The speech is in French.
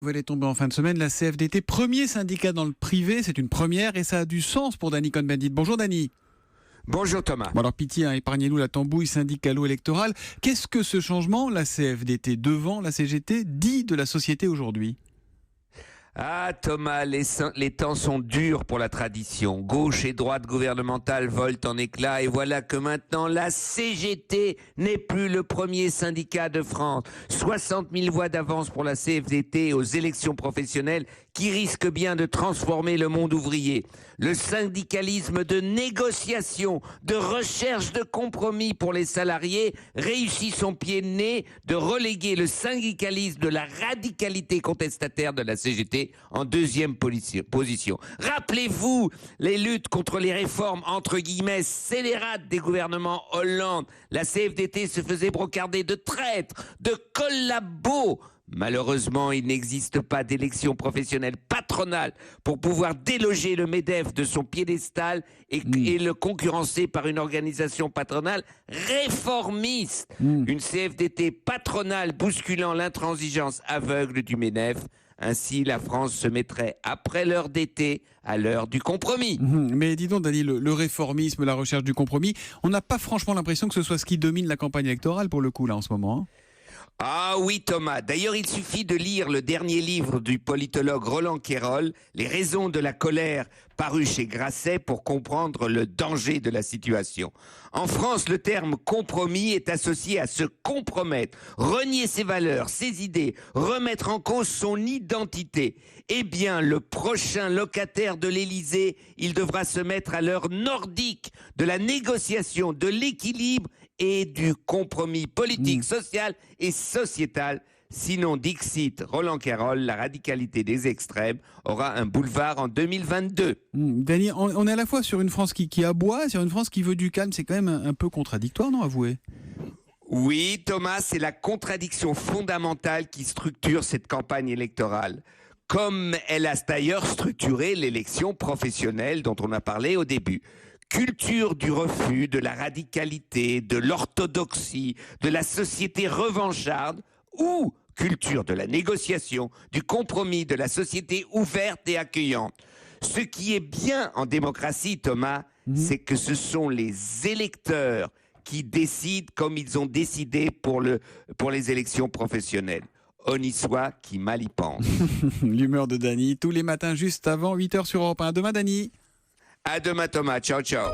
Elle est tombée en fin de semaine, la CFDT, premier syndicat dans le privé, c'est une première et ça a du sens pour Danny Cohn-Bendit. Bonjour Danny. Bonjour Thomas. Bon alors pitié, épargnez-nous la tambouille syndicalo-électorale. Qu'est-ce que ce changement, la CFDT devant la CGT, dit de la société aujourd'hui ? Ah Thomas, les temps sont durs pour la tradition. Gauche et droite gouvernementale volent en éclats et voilà que maintenant la CGT n'est plus le premier syndicat de France. 60 000 voix d'avance pour la CFDT aux élections professionnelles qui risquent bien de transformer le monde ouvrier. Le syndicalisme de négociation, de recherche de compromis pour les salariés réussit son pied de nez de reléguer le syndicalisme de la radicalité contestataire de la CGT en deuxième position. Rappelez-vous les luttes contre les réformes entre guillemets scélérates des gouvernements Hollande. La CFDT se faisait brocarder de traîtres, de collabos. Malheureusement, il n'existe pas d'élection professionnelle patronale pour pouvoir déloger le MEDEF de son piédestal et le concurrencer par une organisation patronale réformiste. Une CFDT patronale bousculant l'intransigeance aveugle du MEDEF. Ainsi, la France se mettrait, après l'heure d'été, à l'heure du compromis. Mais dis donc, Dany, le réformisme, la recherche du compromis, on n'a pas franchement l'impression que ce soit ce qui domine la campagne électorale pour le coup, là, en ce moment. Ah oui Thomas, d'ailleurs il suffit de lire le dernier livre du politologue Roland Quérol, Les raisons de la colère, paru chez Grasset, pour comprendre le danger de la situation. En France, le terme compromis est associé à se compromettre, renier ses valeurs, ses idées, remettre en cause son identité. Eh bien, le prochain locataire de l'Élysée, il devra se mettre à l'heure nordique de la négociation, de l'équilibre et du compromis politique, social et sociétal. Sinon, dixit Roland Quérol, la radicalité des extrêmes aura un boulevard en 2022. Dany, on est à la fois sur une France qui aboie, sur une France qui veut du calme. C'est quand même un peu contradictoire, non, avouez ? Oui, Thomas, c'est la contradiction fondamentale qui structure cette campagne électorale. Comme elle a d'ailleurs structuré l'élection professionnelle dont on a parlé au début. Culture du refus, de la radicalité, de l'orthodoxie, de la société revancharde, ou culture de la négociation, du compromis, de la société ouverte et accueillante. Ce qui est bien en démocratie, Thomas, c'est que ce sont les électeurs qui décident comme ils ont décidé pour les élections professionnelles. On y soit qui mal y pense. L'humeur de Dany, tous les matins juste avant 8h sur Europe 1. À demain, Dany. À demain Thomas, ciao ciao.